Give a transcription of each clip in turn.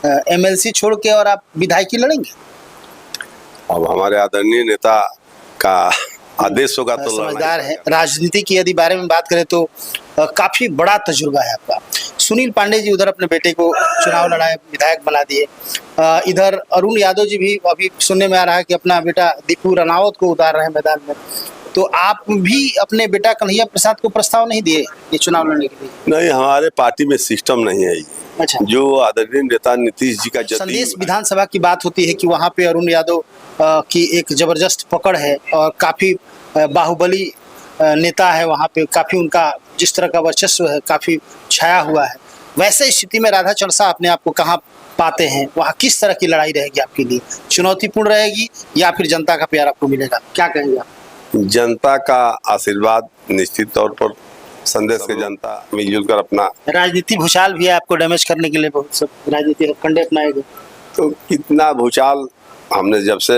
MLC छोड़ के और आप विधायकी लड़ेंगे? अब हमारे आदरणीय नेता का आदेश होगा तो समझदार है। राजनीति की यदि बारे में बात करें तो काफी बड़ा तजुर्बा है आपका। सुनील पांडे जी उधर अपने बेटे को चुनाव लड़ाए, विधायक बना दिए। इधर अरुण यादव जी भी अभी सुनने में आ रहा है कि अपना बेटा दीपू रानावत को उतार रहे हैं मैदान में। तो आप भी अपने बेटा कन्हैया प्रसाद को प्रस्ताव नहीं दिए ये चुनाव लड़ने के लिए? नहीं, हमारे पार्टी में सिस्टम नहीं है। अच्छा, जो आदरणीय नेता नीतीश जी का संदेश विधानसभा की बात होती है कि वहाँ पे अरुण यादव की एक जबरदस्त पकड़ है और काफी बाहुबली नेता है वहाँ पे, काफी उनका जिस तरह का वर्चस्व है काफी छाया हुआ है। वैसे स्थिति में राधा चौरसा अपने आप को कहाँ पाते हैं? वहाँ किस तरह की लड़ाई रहेगी आपके लिए? चुनौतीपूर्ण रहेगी या फिर जनता का प्यार आपको मिलेगा? क्या कहेंगे आप? जनता का आशीर्वाद निश्चित तौर पर संदेश के जनता मिलजुल कर अपना राजनीति भूचाल भी है आपको डैमेज करने के लिए, बहुत सब राजनीति कंडे अपनाए गए। तो कितना भूचाल हमने जब से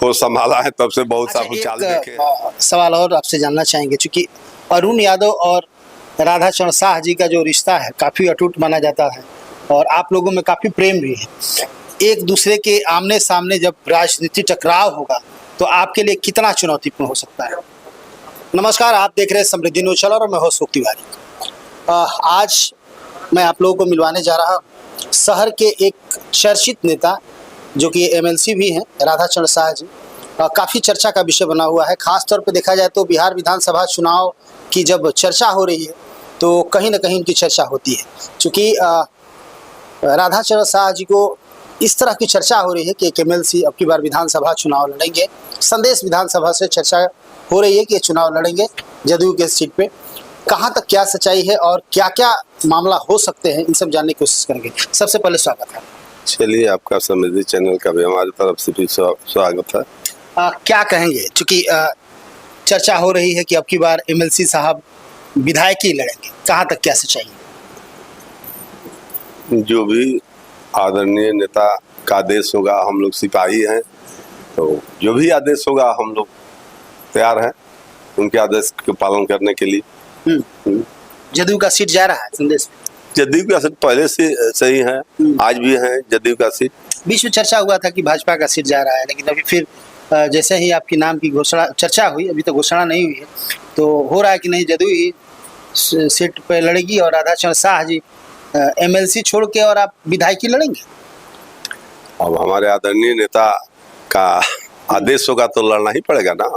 हो संभाला है तब से बहुत सा भूचाल देखे। सवाल और आपसे जानना चाहेंगे, क्योंकि अरुण यादव और राधा चौरसा जी का जो रिश्ता है काफी अटूट माना जाता है और आप लोगों में काफी प्रेम भी है। एक दूसरे के आमने सामने जब राजनीति टकराव होगा तो आपके लिए कितना चुनौतीपूर्ण हो सकता है? नमस्कार, आप देख रहे हैं समृद्धि न्यूज चैनल और मैं हूं सुख तिवारी। आज मैं आप लोगों को मिलवाने जा रहा हूं शहर के एक चर्चित नेता जो कि एमएलसी भी हैं, राधा चौरसा जी। काफ़ी चर्चा का विषय बना हुआ है। खास तौर पे देखा जाए तो बिहार विधानसभा चुनाव की जब चर्चा हो रही है तो कहीं ना कहीं उनकी चर्चा होती है। चूँकि राधा चौरसा जी को इस तरह की चर्चा हो रही है कि एक एमएलसी अब की बार विधानसभा चुनाव लड़ेंगे। संदेश विधानसभा से चर्चा हो रही है कि ये चुनाव लड़ेंगे जदयू के सीट पे। कहाँ तक क्या सच्चाई है और क्या क्या मामला हो सकते हैं, इन सब जानने की कोशिश करेंगे। सबसे पहले स्वागत है। चलिए, आपका समृद्धि चैनल का भी हमारी तरफ से भी स्वागत है। क्या कहेंगे, चूँकि चर्चा हो रही है कि अब की बार एमएलसी साहब विधायकी लड़ेंगे, कहाँ तक क्या सच्चाई है? जो भी आदरणीय नेता का आदेश होगा, हम लोग सिपाही हैं, तो जो भी आदेश होगा हम लोग तैयार हैं उनके आदेश के पालन करने के लिए। जदयू का सीट जा रहा है संदेश? जदयू का सीट पहले से सही है, आज भी है जदयू का सीट। बीच में चर्चा हुआ था कि भाजपा का सीट जा रहा है, लेकिन अभी फिर जैसे ही आपके नाम की घोषणा चर्चा हुई, अभी तक घोषणा नहीं हुई है, तो हो रहा है कि नहीं जदयू ही सीट पे लड़ेगी और राधा चौरसा जी एमएलसी छोड़ के और आप विधायकी लड़ेंगे? अब हमारे आदरणीय नेता का आदेश होगा तो लड़ना ही पड़ेगा ना।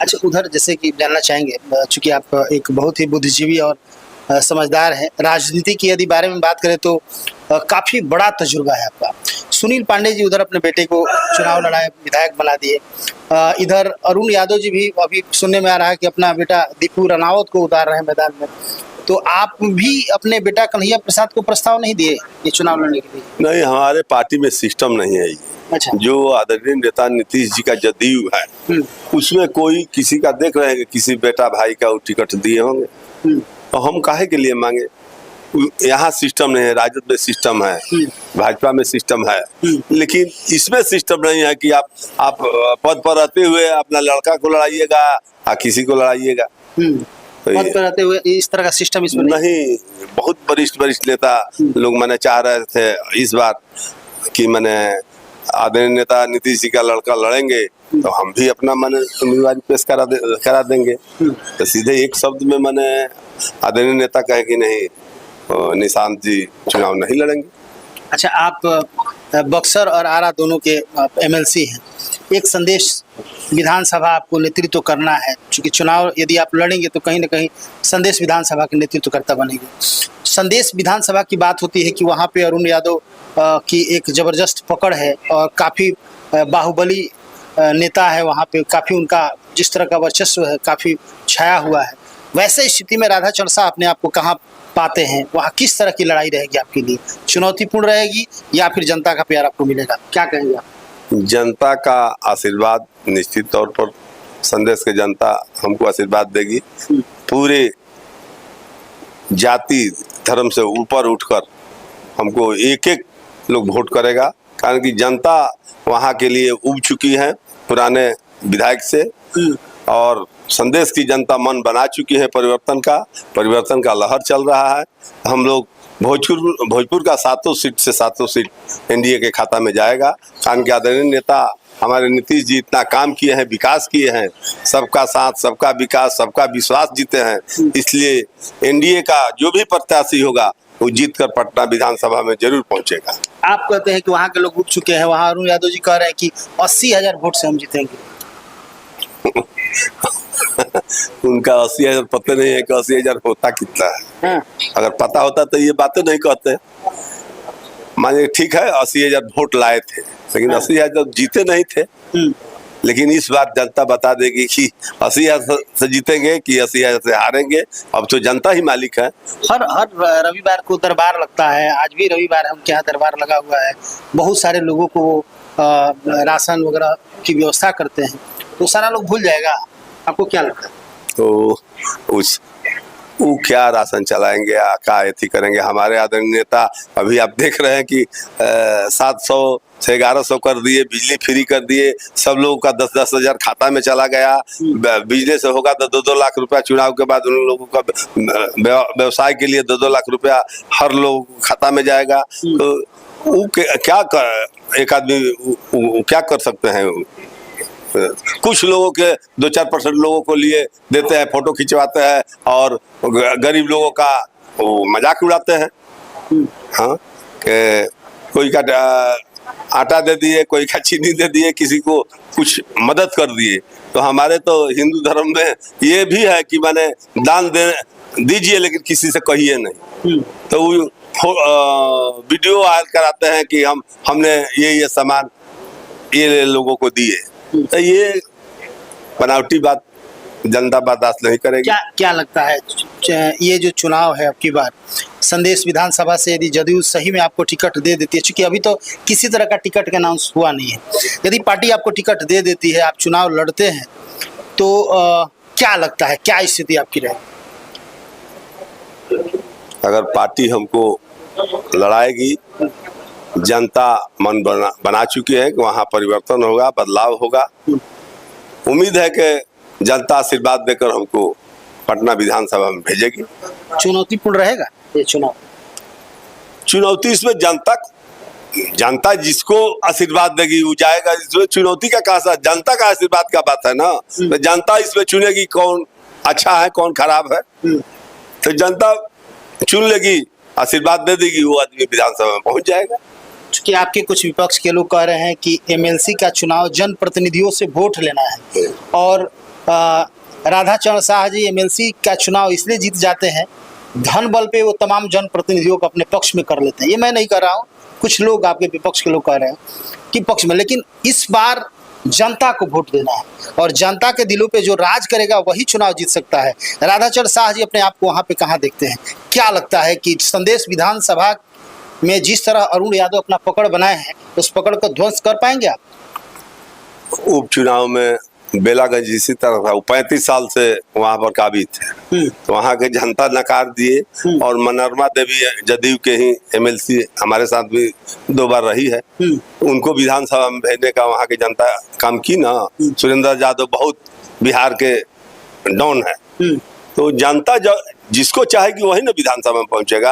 अच्छा, उधर जैसे कि जानना चाहेंगे, चूँकि आप एक बहुत ही बुद्धिजीवी और समझदार है। राजनीति की यदि बारे में बात करें तो काफी बड़ा तजुर्बा है आपका। सुनील पांडे जी उधर अपने बेटे को चुनाव लड़ाए, विधायक बना दिए। इधर अरुण यादव जी भी अभी सुनने में आ रहा है कि अपना बेटा दीपू रानावत को उतार रहे हैं मैदान में। तो आप भी अपने बेटा कन्हैया प्रसाद को प्रस्ताव नहीं दिए ये चुनाव लड़ने के लिए? नहीं, हमारे पार्टी में सिस्टम नहीं है। अच्छा, जो आदरणीय नेता नीतीश जी का जदयू है उसमें कोई किसी का देख रहे हैं कि किसी बेटा भाई का टिकट दिए होंगे, तो हम काहे के लिए मांगे? यहाँ सिस्टम नहीं है। राजद में सिस्टम है, भाजपा में सिस्टम है, लेकिन इसमें सिस्टम नहीं है कि आप पद पर रहते हुए अपना लड़का को लड़ाइएगा या किसी को लड़ाइएगा। पद पर रहते हुए इस तरह का सिस्टम इसमें नहीं। बहुत वरिष्ठ नेता लोग मैंने चाह रहे थे इस बार कि मैंने आदरणीय नेता नीतीश जी का लड़का लड़ेंगे तो हम भी अपना मैंने उम्मीदवारी पेश करा देंगे। तो सीधे एक शब्द में मैंने आदरणीय नेता कहे कि नहीं, निशांत जी चुनाव नहीं लड़ेंगे। अच्छा, आप बक्सर और आरा दोनों के एमएलसी हैं। एक संदेश विधानसभा आपको नेतृत्व करना है, क्योंकि चुनाव यदि आप लड़ेंगे तो कहीं ना कहीं संदेश विधानसभा के नेतृत्वकर्ता बनेंगे। संदेश विधानसभा की बात होती है कि वहाँ पे अरुण यादव की एक जबरदस्त पकड़ है और काफ़ी बाहुबली नेता है वहाँ पे, काफ़ी उनका जिस तरह का वर्चस्व है काफ़ी छाया हुआ है। वैसे स्थिति में राधा चौरसा अपने आप को कहाँ पाते हैं? वहाँ किस तरह की लड़ाई रहेगी आपके लिए? चुनौतीपूर्ण रहेगी या फिर जनता का प्यार आपको मिलेगा? क्या कहेंगे आप? जनता का आशीर्वाद निश्चित तौर पर संदेश के जनता हमको आशीर्वाद देगी। पूरे जाति धर्म से ऊपर उठकर हमको एक एक लोग वोट करेगा, कारण कि जनता वहाँ के लिए उब चुकी है पुराने विधायक से, और संदेश की जनता मन बना चुकी है परिवर्तन का लहर चल रहा है। हम लोग भोजपुर का 7 सीट से 7 सीट एनडीए के खाता में जाएगा। कारण के आदरणीय नेता हमारे नीतीश जी इतना काम किए हैं, विकास किए हैं, सबका साथ, सबका विकास, सबका विश्वास जीते हैं। इसलिए एनडीए का जो भी प्रत्याशी होगा वो जीत कर पटना विधानसभा में जरूर पहुंचेगा। आप कहते हैं कि वहाँ के लोग उठ चुके हैं, वहाँ अरुण यादव जी कह रहे हैं कि 80,000 वोट से हम जीतेंगे। उनका 80,000 पता नहीं है कि 80,000 होता कितना है। अगर पता होता तो ये बातें नहीं कहते। मानिए ठीक है 80,000 वोट लाए थे, लेकिन 80,000 जीते नहीं थे। लेकिन इस बार जनता बता देगी कि 80,000 से जीतेंगे कि 80,000 से हारेंगे। अब तो जनता ही मालिक है। हर रविवार को दरबार लगता है, आज भी रविवार हम क्या दरबार लगा हुआ है। बहुत सारे लोगों को वो राशन वगैरह की व्यवस्था करते हैं, तो सारा लोग भूल जाएगा। आपको क्या लगता है? तो वो क्या राशन चलाएंगे, क्या एथी करेंगे। हमारे आदरणीय नेता अभी आप देख रहे हैं कि 700 से 1100 कर दिए, बिजली फ्री कर दिए, सब लोगों का 10-10 हजार खाता में चला गया। बिजली से होगा तो 2-2 लाख रुपया, चुनाव के बाद उन लोगों का व्यवसाय के लिए 2-2 लाख रुपया हर लोग खाता में जाएगा। तो वो क्या एक आदमी क्या कर सकते हैं। कुछ लोगों के 2-4% लोगों को लिए देते हैं, फोटो खिंचवाते हैं और गरीब लोगों का मजाक उड़ाते हैं। हाँ, कोई का आटा दे दिए, कोई का चीनी दे दिए, किसी को कुछ मदद कर दिए। तो हमारे तो हिंदू धर्म में ये भी है कि माने दान दे दीजिए लेकिन किसी से कहिए नहीं। तो वो वीडियो वायरल कराते हैं कि हमने ये सामान ये लोगों को दिए। तो ये बनावटी बात जनता बर्दाश्त नहीं करेगी। क्या लगता है ये जो चुनाव है अब की बार संदेश विधानसभा से यदि जदयू सही में आपको टिकट दे देती है, चूंकि अभी तो किसी तरह का टिकट का अनाउंस हुआ नहीं है, यदि पार्टी आपको टिकट दे देती है, आप चुनाव लड़ते हैं, तो क्या लगता है क्या स्थिति आपकी रहेगी? अगर पार्टी हमको लड़ाएगी, जनता मन बना चुकी है कि वहाँ परिवर्तन होगा, बदलाव होगा। उम्मीद है कि जनता आशीर्वाद देकर हमको पटना विधानसभा में भेजेगी। चुनौतीपूर्ण रहेगा ये चुनाव? चुनौती इसमें जनता जिसको आशीर्वाद देगी वो जाएगा। इसमें चुनौती का कहा, जनता का आशीर्वाद का बात है ना। तो जनता इसमें चुनेगी कौन अच्छा है कौन खराब है, तो जनता चुन लेगी, आशीर्वाद दे देगी, वो आदमी विधानसभा में पहुंच जाएगा। कि आपके कुछ विपक्ष के लोग कह रहे हैं कि एमएलसी का चुनाव जनप्रतिनिधियों से वोट लेना है, और राधाचरण शाह जी एमएलसी का चुनाव इसलिए जीत जाते हैं, धन बल पे वो तमाम जनप्रतिनिधियों को अपने पक्ष में कर लेते हैं। ये मैं नहीं कर रहा हूँ, कुछ लोग आपके विपक्ष के लोग कह रहे हैं कि पक्ष में, लेकिन इस बार जनता को वोट देना है और जनता के दिलों पे जो राज करेगा वही चुनाव जीत सकता है। राधाचरण शाह जी अपने आप को वहाँ पे कहाँ देखते हैं? क्या लगता है कि संदेश विधानसभा में जिस तरह अरुण यादव अपना पकड़ बनाए हैं, उस पकड़ को ध्वस्त कर पाएंगे आप? उपचुनाव में बेलागंज इसी तरह था, वो 35 साल से वहाँ पर काबिज थे, तो वहाँ के जनता नकार दिए। और मनोरमा देवी जदयू के ही एमएलसी हमारे साथ भी 2 बार रही है, उनको विधानसभा में भेजने का वहाँ की जनता काम की ना। सुरेंद्र यादव बहुत बिहार के डॉन है, तो जनता जिसको चाहेगी वही ना विधानसभा में पहुंचेगा।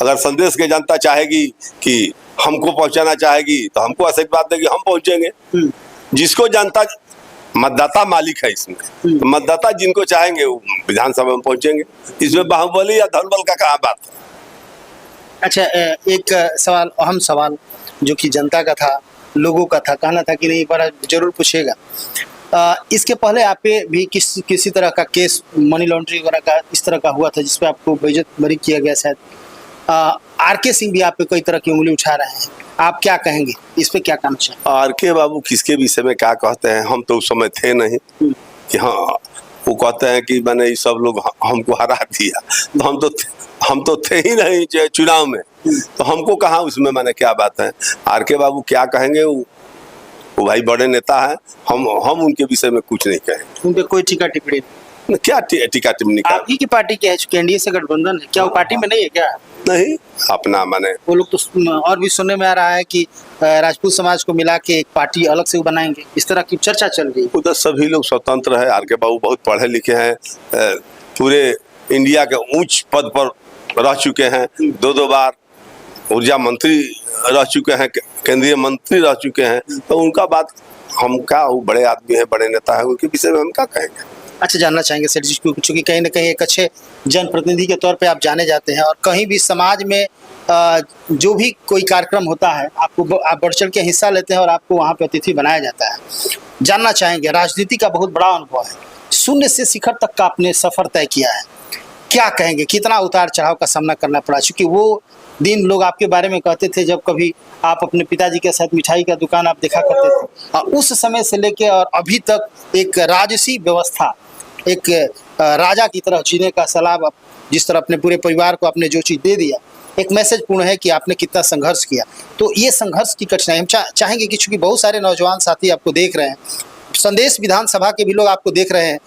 अगर संदेश के जनता चाहेगी कि हमको पहुंचाना चाहेगी तो हमको आशीर्वाद देगी, हम पहुंचेंगे। जिसको जनता, मतदाता मालिक है इसमें, तो मतदाता जिनको चाहेंगे वो विधानसभा में पहुंचेंगे। इसमें बाहुबली या धनबल का कहाँ बात है? अच्छा, एक सवाल, अहम सवाल जो कि जनता का था, लोगों का था, कहना था कि नहीं पर जरूर पूछेगा। इसके पहले आप पे भी किसी तरह का केस मनी लॉन्ड्रिंग वगैरह का इस तरह का हुआ था जिसपे आपको बेइज्जत बरी किया गया शायद। आरके सिंह भी आप पे कई तरह की उंगली उठा रहे हैं, आप क्या कहेंगे इस पे? क्या कहना चाहिए? आरके बाबू किसके विषय में क्या कहते हैं, हम तो उस समय थे नहीं कि हाँ, वो कहते हैं कि मैंने ये सब लोग हमको हरा दिया, तो हम तो थे ही नहीं चुनाव में, तो हमको कहाँ उसमें मैंने क्या बात है। आरके बाबू क्या कहेंगे, वो भाई बड़े नेता है, हम उनके विषय में कुछ नहीं कहेंगे। उन पे कोई टीका टिप्पणी क्या टीका टिप्पणी? आप ही की पार्टी क्या है, चूंकि एनडीए से गठबंधन है, क्या वो पार्टी में नहीं है क्या? नहीं, अपना माने वो लोग तो, और भी सुनने में आ रहा है कि राजपूत समाज को मिला के एक पार्टी अलग से बनाएंगे, इस तरह की चर्चा चल रही है। उधर सभी लोग स्वतंत्र है। आरके बाबू बहुत पढ़े लिखे हैं, पूरे इंडिया के उच्च पद पर रह चुके हैं, 2 बार ऊर्जा मंत्री रह चुके हैं, केंद्रीय मंत्री रह चुके हैं, तो उनका बात हम क्या, वो बड़े आदमी है, बड़े नेता है, उनके विषय में हम क्या कहेंगे। अच्छा, जानना चाहेंगे सेठ जी, क्योंकि कहीं ना कहीं एक अच्छे जनप्रतिनिधि के तौर पे आप जाने जाते हैं और कहीं भी समाज में जो भी कोई कार्यक्रम होता है आप बढ़ चढ़ के हिस्सा लेते हैं और आपको वहाँ पे अतिथि बनाया जाता है। जानना चाहेंगे, राजनीति का बहुत बड़ा अनुभव है, शून्य से शिखर तक का आपने सफर तय किया है, क्या कहेंगे, कितना उतार चढ़ाव का सामना करना पड़ा? क्योंकि वो दिन लोग आपके बारे में कहते थे जब कभी आप अपने पिताजी के साथ मिठाई का दुकान आप देखा करते थे, और उस समय से लेके और अभी तक एक राजसी व्यवस्था, एक राजा की तरह जीने का सलाह, जिस तरह अपने पूरे परिवार को आपने जो चीज़ दे दिया, एक मैसेज पूर्ण है कि आपने कितना संघर्ष किया। तो ये संघर्ष की कठिनाई हम चाहेंगे कि चूंकि बहुत सारे नौजवान साथी आपको देख रहे हैं, संदेश विधानसभा के भी लोग आपको देख रहे हैं,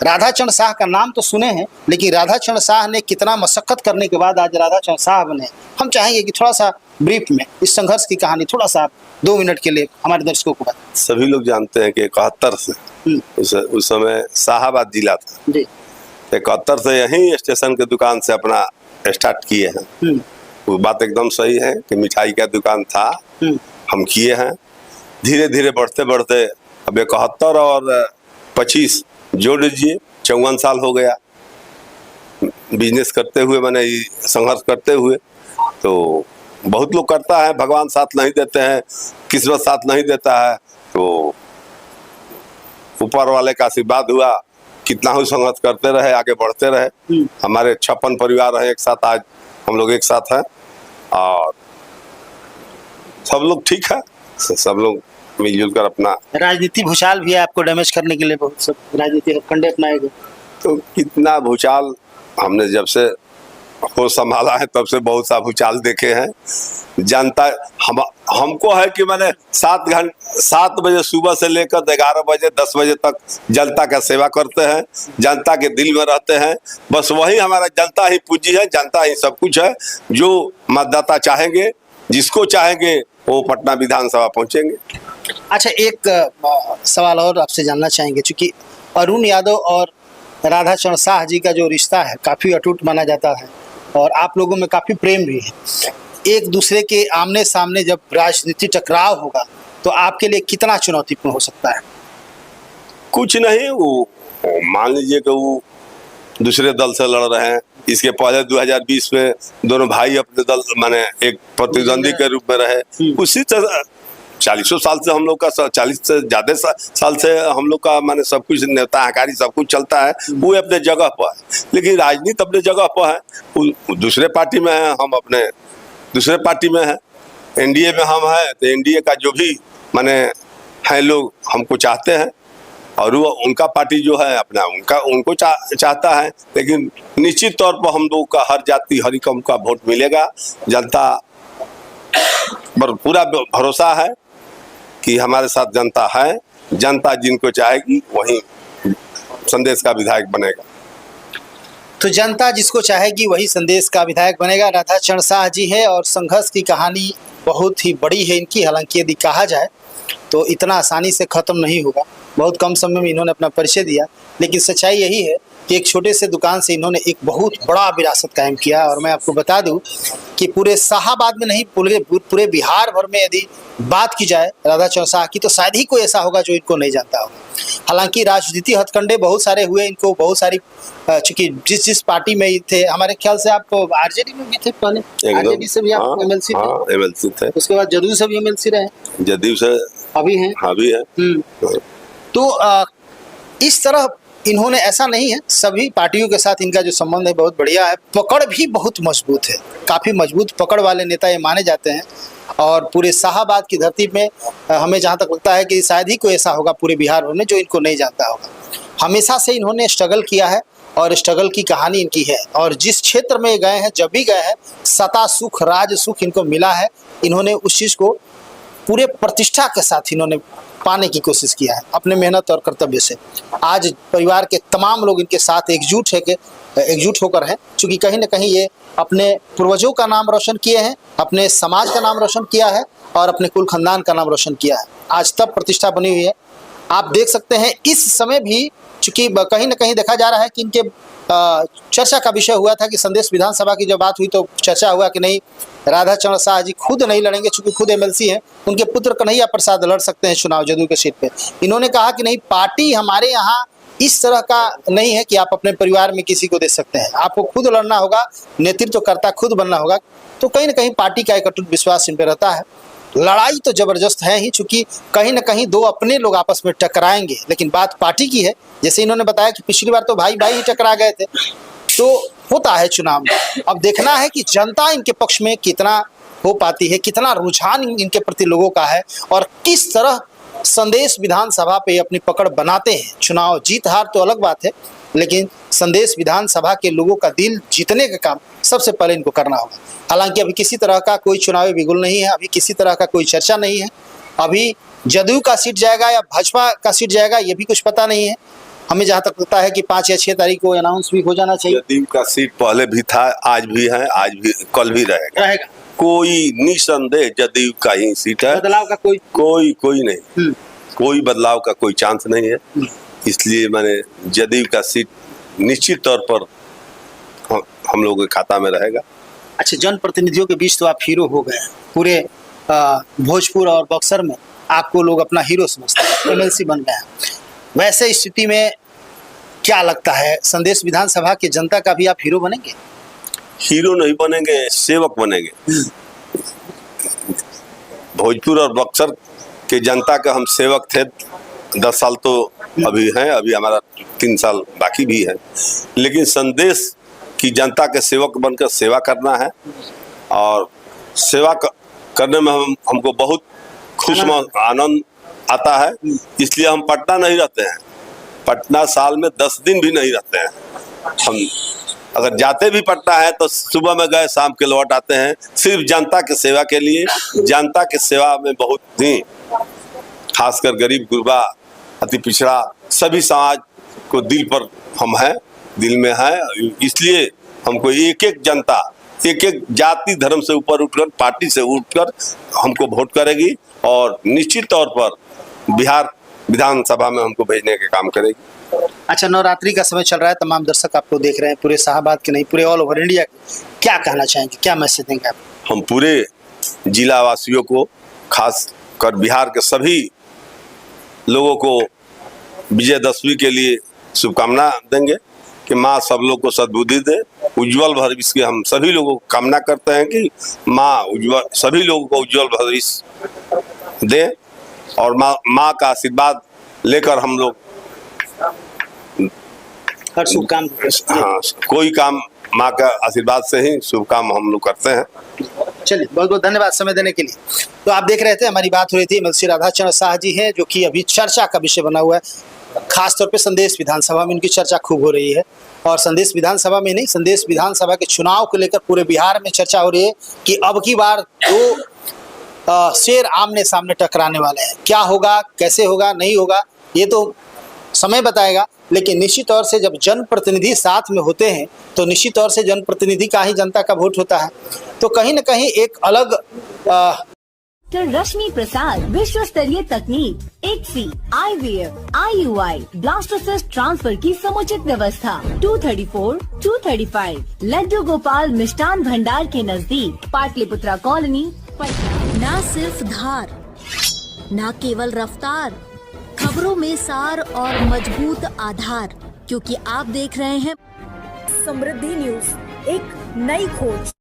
राधाचरण शाह का नाम तो सुने हैं, लेकिन राधाचरण शाह ने कितना मशक्कत करने के बाद आज राधाचरण शाह बने। हम चाहेंगे कि थोड़ा सा ब्रीफ में इस संघर्ष की कहानी थोड़ा सा आप 2 मिनट के लिए हमारे दर्शकों को बताएं। सभी लोग जानते हैं कि 71 से उस समय शाहाबाद जिला था जी, 71 से यहीं स्टेशन के दुकान से अपना स्टार्ट किए हैं। वो बात एकदम सही है कि मिठाई का दुकान था, हम किए हैं, धीरे धीरे बढ़ते बढ़ते अब 71 और 25 जोड़ लीजिए 54 साल हो गया बिजनेस करते हुए, मैंने संघर्ष करते हुए। तो बहुत लोग करता है, भगवान साथ नहीं देते हैं, किस्मत साथ नहीं देता है, तो ऊपर वाले का आशीर्वाद हुआ, कितना ही संघर्ष करते रहे, आगे बढ़ते रहे। हमारे 56 परिवार हैं एक साथ, आज हम लोग एक साथ हैं और सब लोग ठीक है, सब लोग मिलजुल कर अपना। राजनीति भूचाल भी है आपको डैमेज करने के लिए, बहुत सब राजनीति हथकंडे अपनाए गए। तो कितना भूचाल हमने जब से होश संभाला है तब से बहुत सा भूचाल देखे हैं। जनता हमको है कि मैंने 7 बजे सुबह से लेकर 11 बजे 10 बजे तक जनता का सेवा करते हैं, जनता के दिल में रहते हैं। बस वही हमारा, जनता ही पूंजी है, जनता ही सब कुछ है। जो मतदाता चाहेंगे, जिसको चाहेंगे वो पटना विधानसभा पहुंचेंगे। अच्छा, एक सवाल और आपसे जानना चाहेंगे, क्योंकि अरुण यादव और राधाचरण शाह जी का जो रिश्ता है काफ़ी अटूट माना जाता है और आप लोगों में काफ़ी प्रेम भी है। एक दूसरे के आमने सामने जब राजनीति टकराव होगा तो आपके लिए कितना चुनौतीपूर्ण हो सकता है? कुछ नहीं, वो मान लीजिए कि वो दूसरे दल से लड़ रहे हैं। इसके पहले 2020 में दोनों भाई अपने दल माने एक प्रतिद्वंदी के रूप में रहे। उसी तरह 40 साल से हम लोग का, 40 से ज्यादा साल से हम लोग का माने सब कुछ नेता हकारी सब कुछ चलता है। वो अपने जगह पर है, लेकिन राजनीति अपने जगह पर है। वो दूसरे पार्टी में है, हम अपने दूसरे पार्टी में है। एनडीए में हम है तो एनडीए का जो भी माने है लोग हमको चाहते हैं और वो उनका पार्टी जो है अपना उनको चाहता है। लेकिन निश्चित तौर पर हम लोग का हर जाति हर कौम का वोट मिलेगा। जनता पर पूरा भरोसा है कि हमारे साथ जनता है। जनता जिनको चाहेगी वही संदेश का विधायक बनेगा। तो जनता जिसको चाहेगी वही संदेश का विधायक बनेगा। राधाचरण शाह जी है और संघर्ष की कहानी बहुत ही बड़ी है इनकी। हालांकि यदि कहा जाए तो इतना आसानी से ख़त्म नहीं होगा। बहुत कम समय में इन्होंने अपना परिचय दिया, लेकिन सच्चाई यही है कि एक छोटे से दुकान से इन्होंने एक बहुत बड़ा विरासत कायम किया। और मैं आपको बता दूं कि पूरे शाहाबाद में नहीं, पूरे बिहार भर में यदि बात की जाए राधाचरण शाह की तो शायद ही कोई ऐसा होगा जो इनको नहीं जानता होगा। हालांकि राजनीति हथकंडे बहुत सारे हुए इनको, बहुत सारी, चूंकि जिस पार्टी में थे, हमारे ख्याल से आप आरजेडी में भी थे पहले, आरजेडी से भी आप एमएलसी थे, एमएलसी थे, उसके बाद जदयू से भी एमएलसी रहे, जदयू से अभी हैं, अभी है। तो इस तरह इन्होंने, ऐसा नहीं है, सभी पार्टियों के साथ इनका जो संबंध है बहुत बढ़िया है। पकड़ भी बहुत मजबूत है, काफ़ी मजबूत पकड़ वाले नेता ये माने जाते हैं। और पूरे शाहाबाद की धरती में हमें जहाँ तक लगता है कि शायद ही कोई ऐसा होगा पूरे बिहार में जो इनको नहीं जानता होगा। हमेशा से इन्होंने स्ट्रगल किया है और स्ट्रगल की कहानी इनकी है। और जिस क्षेत्र में गए हैं, जब भी गए हैं, सता सुख राज सुख इनको मिला है। इन्होंने उस चीज़ को पूरे प्रतिष्ठा के साथ इन्होंने पाने की कोशिश किया है अपने मेहनत और कर्तव्य से। आज परिवार के तमाम लोग इनके साथ एकजुट होकर हैं, क्योंकि कहीं ना कहीं ये अपने पूर्वजों का नाम रोशन किए हैं, अपने समाज का नाम रोशन किया है और अपने कुल खानदान का नाम रोशन किया है। आज तब प्रतिष्ठा बनी हुई है। आप देख सकते हैं इस समय भी चूंकि कहीं ना कहीं देखा जा रहा है कि इनके चर्चा का विषय हुआ था कि संदेश विधानसभा की जब बात हुई तो चर्चा हुआ कि नहीं, राधा चरण शाह जी खुद नहीं लड़ेंगे, चूंकि खुद एमएलसी हैं, उनके पुत्र कन्हैया प्रसाद लड़ सकते हैं चुनाव जदयू के सीट पे। इन्होंने कहा कि नहीं, पार्टी हमारे यहाँ इस तरह का नहीं है कि आप अपने परिवार में किसी को दे सकते हैं, आपको खुद लड़ना होगा, नेतृत्वकर्ता खुद बनना होगा। तो कहीं ना कहीं पार्टी का एक अटूट विश्वास इन पर रहता है। लड़ाई तो जबरदस्त है ही, चूंकि कहीं ना कहीं दो अपने लोग आपस में टकराएंगे, लेकिन बात पार्टी की है। जैसे इन्होंने बताया कि पिछली बार तो भाई भाई ही टकरा गए थे, तो होता है चुनाव में। अब देखना है कि जनता इनके पक्ष में कितना हो पाती है, कितना रुझान इनके प्रति लोगों का है, और किस तरह संदेश विधानसभा पे अपनी पकड़ बनाते हैं। चुनाव जीत हार तो अलग बात है, लेकिन संदेश विधानसभा के लोगों का दिल जीतने का काम सबसे पहले इनको करना होगा। हालांकि अभी किसी तरह का कोई चुनावी बिगुल नहीं है, अभी किसी तरह का कोई चर्चा नहीं है। अभी जदयू का सीट जाएगा या भाजपा का सीट जाएगा ये भी कुछ पता नहीं है। हमें जहाँ तक पता है कि 5 या 6 तारीख को अनाउंस भी हो जाना चाहिए। जदयू का सीट पहले भी था, आज भी है, आज भी कल भी रहेगा। कोई निसंदेह जदयू का ही सीट है, बदलाव का कोई नहीं, कोई बदलाव का कोई चांस नहीं है। इसलिए मैंने जदयू का सीट निश्चित तौर पर हम लोगों के खाता में रहेगा। अच्छा, जनप्रतिनिधियों के बीच तो आप हीरो हो गए हैं, पूरे भोजपुर और बक्सर में आपको लोग अपना हीरो समझते हैं, एमएलसी बन गए हैं। वैसे स्थिति में क्या लगता है, संदेश विधानसभा की जनता का भी आप हीरो बनेंगे? हीरो नहीं बनेंगे, सेवक बनेंगे। भोजपुर और बक्सर के जनता का हम सेवक थे, 10 साल तो अभी हैं, अभी हमारा 3 साल बाकी भी है, लेकिन संदेश की जनता के सेवक बनकर सेवा करना है। और सेवा करने में हमको बहुत खुश आनंद आता है। इसलिए हम पटना नहीं रहते हैं, पटना साल में 10 दिन भी नहीं रहते हैं। हम अगर जाते भी पटना है तो सुबह में गए, शाम के लौट आते हैं, सिर्फ जनता की सेवा के लिए। जनता की सेवा में बहुत ही, खासकर गरीब गुरबा, अति पिछड़ा सभी समाज को दिल पर हम हैं, दिल में है। इसलिए हमको एक एक जनता, एक एक जाति धर्म से ऊपर उठकर, पार्टी से उठकर हमको वोट करेगी और निश्चित तौर पर बिहार विधानसभा में हमको भेजने के काम करेगी। अच्छा, नवरात्रि का समय चल रहा है, तमाम दर्शक आपको देख रहे हैं, पूरे शाहबाद के नहीं, पूरे ऑल ओवर इंडिया के, क्या कहना चाहेंगे, क्या मैसेज देंगे आप? हम पूरे जिला वासियों को, खास कर बिहार के सभी लोगों को विजयदशमी के लिए शुभकामना देंगे कि माँ सब लोग को सद्बुद्धि दे, उज्जवल भविष्य की हम सभी लोगों को कामना करते हैं कि माँ सभी लोगों को उज्जवल भविष्य दे, और माँ का आशीर्वाद लेकर हम लोग हर शुभ काम, हाँ, कोई काम माँ का आशीर्वाद से ही शुभ काम हम लोग करते हैं। चलिए, बहुत बहुत धन्यवाद समय देने के लिए। तो आप देख रहे थे, हमारी बात हो रही थी एमएलसी राधा चरण शाह जी है, जो कि अभी चर्चा का विषय बना हुआ है। खासतौर पे संदेश विधानसभा में उनकी चर्चा खूब हो रही है, और संदेश विधानसभा में नहीं, संदेश विधानसभा के चुनाव को लेकर पूरे बिहार में चर्चा हो रही है कि अब की बार दो शेर आमने सामने टकराने वाले हैं। क्या होगा, कैसे होगा, नहीं होगा, ये तो समय बताएगा। लेकिन निश्चित तौर से जब जनप्रतिनिधि साथ में होते हैं तो निश्चित तौर से जनप्रतिनिधि का ही जनता का वोट होता है। तो कहीं न कहीं एक अलग रश्मि प्रसाद विश्व स्तरीय तकनीक, ICSI, IVF, IUI, blastocyst transfer की समुचित व्यवस्था, 234, 235 लड्डू गोपाल मिष्ठान भंडार के नजदीक, पाटलिपुत्रा कॉलोनी, पटना। ना सिर्फ धार, ना केवल रफ्तार, खबरों में सार और मजबूत आधार, क्योंकि आप देख रहे हैं समृद्धि न्यूज, एक नई खोज।